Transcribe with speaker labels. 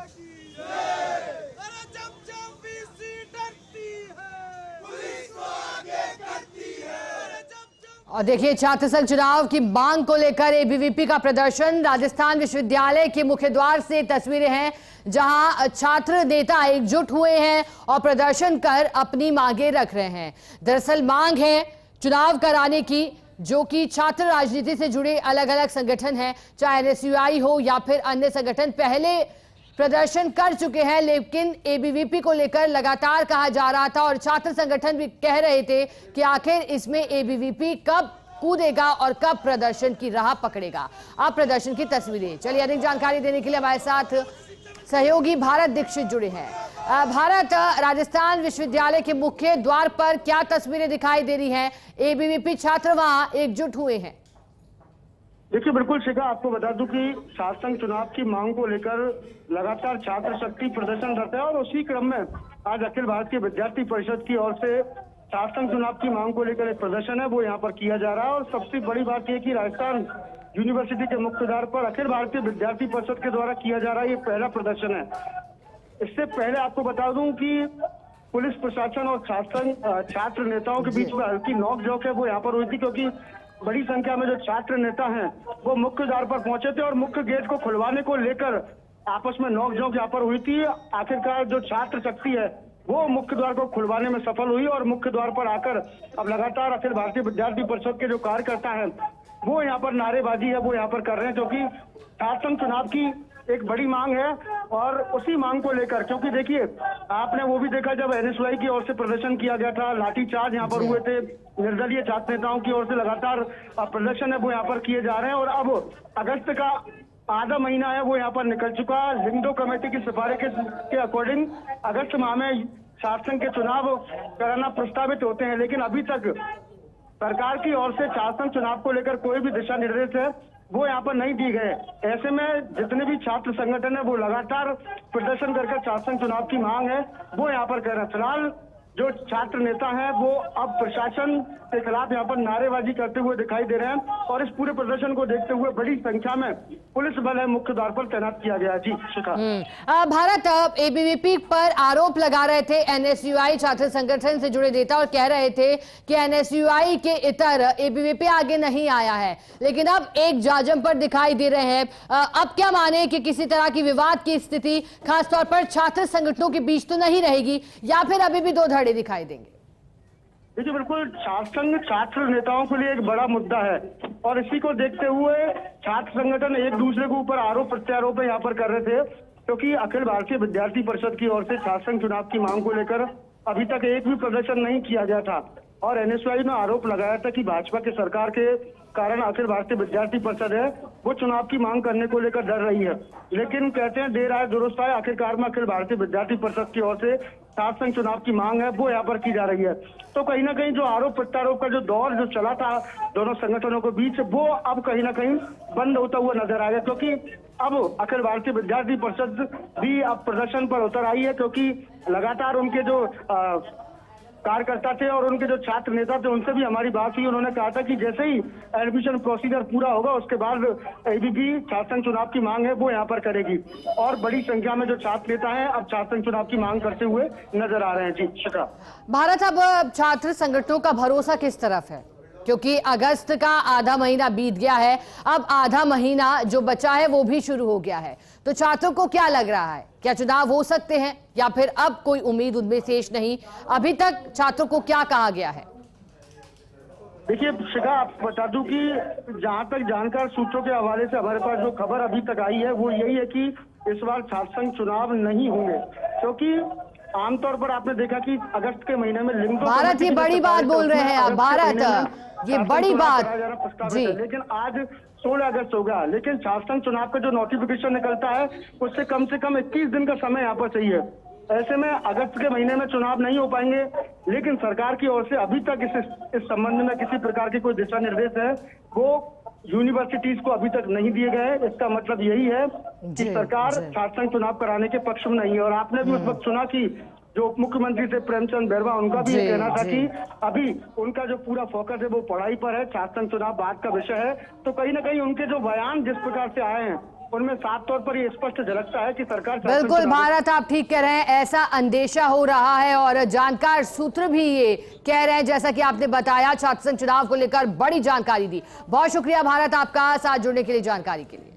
Speaker 1: अरे जब जब बीसी डरती है, पुलिस को आगे करती है।
Speaker 2: और देखिए, छात्र संघ चुनाव की मांग को लेकर एबीवीपी का प्रदर्शन। राजस्थान विश्वविद्यालय के मुख्य द्वार से तस्वीरें हैं जहां छात्र नेता एकजुट हुए हैं और प्रदर्शन कर अपनी मांगे रख रहे हैं। दरअसल मांग है चुनाव कराने की, जो कि छात्र राजनीति से जुड़े अलग अलग संगठन हैं, चाहे एनएसयूआई हो या फिर अन्य संगठन, पहले प्रदर्शन कर चुके हैं, लेकिन एबीवीपी को लेकर लगातार कहा जा रहा था और छात्र संगठन भी कह रहे थे कि आखिर इसमें एबीवीपी कब कूदेगा और कब प्रदर्शन की राह पकड़ेगा। आप प्रदर्शन की तस्वीरें, चलिए अधिक जानकारी देने के लिए हमारे साथ सहयोगी भारत दीक्षित जुड़े हैं। भारत, राजस्थान विश्वविद्यालय के मुख्य द्वार पर क्या तस्वीरें दिखाई दे रही हैं? एबीवीपी छात्र वहां एकजुट हुए हैं।
Speaker 3: देखिए, बिल्कुल शिखा, आपको बता दूं कि छात्र संघ चुनाव की मांग को लेकर लगातार छात्र शक्ति प्रदर्शन करते हैं और उसी क्रम में आज अखिल भारतीय विद्यार्थी परिषद की ओर से छात्र संघ चुनाव की मांग को लेकर एक प्रदर्शन है वो यहाँ पर किया जा रहा है। और सबसे बड़ी बात यह कि राजस्थान यूनिवर्सिटी के मुख्य द्वार पर अखिल भारतीय विद्यार्थी परिषद के द्वारा किया जा रहा है ये पहला प्रदर्शन है। इससे पहले आपको बता दूं कि पुलिस प्रशासन और छात्र नेताओं के बीच में हल्की नोकझोंक है वो यहाँ पर हुई थी, क्योंकि बड़ी संख्या में जो छात्र नेता हैं वो मुख्य द्वार पर पहुंचे थे और मुख्य गेट को खुलवाने को लेकर आपस में नोकझोंक यहाँ पर हुई थी। आखिरकार जो छात्र शक्ति है वो मुख्य द्वार को खुलवाने में सफल हुई और मुख्य द्वार पर आकर अब लगातार अखिल भारतीय विद्यार्थी परिषद के जो कार्यकर्ता हैं वो यहाँ पर नारेबाजी है वो यहाँ पर कर रहे हैं, क्योंकि छात्र संघ चुनाव की एक बड़ी मांग है। और उसी मांग को लेकर, क्योंकि देखिए आपने वो भी देखा जब एनएसयूआई की ओर से प्रदर्शन किया गया था, लाठीचार्ज यहाँ पर हुए थे, निर्दलीय छात्र नेताओं की ओर से लगातार प्रदर्शन है वो यहाँ पर किए जा रहे हैं। और अब अगस्त का आधा महीना है वो यहाँ पर निकल चुका। लिंगडो कमेटी की सिफारिश के अकॉर्डिंग अगस्त माह में छात्र संघ के चुनाव कराना प्रस्तावित होते हैं, लेकिन अभी तक सरकार की ओर से छात्र संघ चुनाव को लेकर कोई भी दिशा निर्देश है वो यहाँ पर नहीं दी गए। ऐसे में जितने भी छात्र संगठन है वो लगातार प्रदर्शन करके छात्र संघ चुनाव की मांग है वो यहाँ पर कर रहे हैं। फिलहाल जो छात्र नेता हैं वो अब प्रशासन के खिलाफ यहाँ पर नारेबाजी करते हुए दिखाई दे रहे हैं और इस पूरे प्रदर्शन को देखते हुए बड़ी संख्या में पुलिस बल है मुख्य द्वार पर तैनात किया गया। जी शिखा।
Speaker 2: भारत, एबीवीपी पर आरोप लगा रहे थे एनएसयूआई छात्र संगठन से जुड़े नेता और कह रहे थे कि एनएसयूआई के इतर एबीवीपी आगे नहीं आया है, लेकिन अब एक जाजम पर दिखाई दे रहे हैं। अब क्या माने कि किसी तरह की विवाद की स्थिति खासतौर पर छात्र संगठनों के बीच तो नहीं रहेगी, या फिर अभी भी दो धड़े दिखाई देंगे?
Speaker 3: देखिए, बिल्कुल छात्र संघ छात्र नेताओं के लिए एक बड़ा मुद्दा है और इसी को देखते हुए छात्र संगठन एक दूसरे के ऊपर आरोप प्रत्यारोप यहाँ पर कर रहे थे, क्योंकि अखिल भारतीय विद्यार्थी परिषद की ओर से छात्र संघ चुनाव की मांग को लेकर अभी तक एक भी प्रदर्शन नहीं किया गया था। और एनएसयूआई ने आरोप लगाया था कि भाजपा की सरकार के कारण अखिल भारतीय विद्यार्थी परिषद है वो चुनाव की मांग करने को लेकर डर रही है, लेकिन कहते हैं देर आए दुरुस्त आए, आखिरकार में अखिल भारतीय विद्यार्थी परिषद की ओर से छात्र संघ चुनाव की मांग है वो यहाँ पर की जा रही है। तो कहीं ना कहीं जो आरोप प्रत्यारोप का जो दौर जो चला था दोनों संगठनों के बीच वो अब कहीं ना कहीं बंद होता हुआ नजर आ गया, क्योंकि अब अखिल भारतीय विद्यार्थी परिषद भी अब प्रदर्शन पर उतर आई है, क्योंकि लगातार उनके जो कार्यकर्ता थे और उनके जो छात्र नेता थे उनसे भी हमारी बात हुई। उन्होंने कहा था कि जैसे ही एडमिशन प्रोसीजर पूरा होगा उसके बाद एबीवीपी छात्र संघ चुनाव की मांग है वो यहाँ पर करेगी। और बड़ी संख्या में जो छात्र नेता हैं अब छात्र संघ चुनाव की मांग करते हुए नजर आ रहे हैं। जी शिखा।
Speaker 2: भारत, अब छात्र संगठनों का भरोसा किस तरफ है, क्योंकि अगस्त का आधा महीना बीत गया है, अब आधा महीना जो बचा है वो भी शुरू हो गया है, तो छात्रों को क्या लग रहा है, क्या चुनाव हो सकते हैं या फिर अब कोई उम्मीद उनमें शेष नहीं? अभी तक छात्रों को क्या कहा गया है?
Speaker 3: देखिए शिखा, आप बता दूं कि जहां तक जानकार सूत्रों के हवाले से हमारे पास जो खबर अभी तक आई है वो यही है कि इस बार छात्र संघ चुनाव नहीं होंगे, क्योंकि आमतौर पर आपने देखा कि अगस्त के महीने में लिंगडो
Speaker 2: भारत, ये बड़ी बात बोल रहे हैं आप, भारत ये बड़ी बात जी,
Speaker 3: लेकिन आज 16 अगस्त होगा, लेकिन छात्र संघ चुनाव का जो नोटिफिकेशन निकलता है उससे कम से कम 21 दिन का समय यहाँ पर चाहिए। ऐसे में अगस्त के महीने में चुनाव नहीं हो पाएंगे, लेकिन सरकार की ओर से अभी तक इस संबंध में किसी प्रकार की कोई दिशा निर्देश है वो यूनिवर्सिटीज को अभी तक नहीं दिए गए। इसका मतलब यही है कि सरकार छात्र संघ चुनाव कराने के पक्ष में नहीं है। और आपने भी उस वक्त सुना कि जो उप मुख्यमंत्री थे प्रेमचंद बैरवा, उनका भी ये कहना था कि अभी उनका जो पूरा फोकस है वो पढ़ाई पर है, छात्र संघ चुनाव बाद का विषय है। तो कहीं ना कहीं उनके जो बयान जिस प्रकार से आए हैं उनमें साफ तौर पर ये स्पष्ट झलकता है कि सरकार
Speaker 2: बिल्कुल भारत, आप ठीक कह रहे हैं, ऐसा अंदेशा हो रहा है और जानकार सूत्र भी ये कह रहे हैं, जैसा कि आपने बताया छात्र संघ चुनाव को लेकर बड़ी जानकारी दी। बहुत शुक्रिया भारत आपका साथ जुड़ने के लिए, जानकारी के लिए।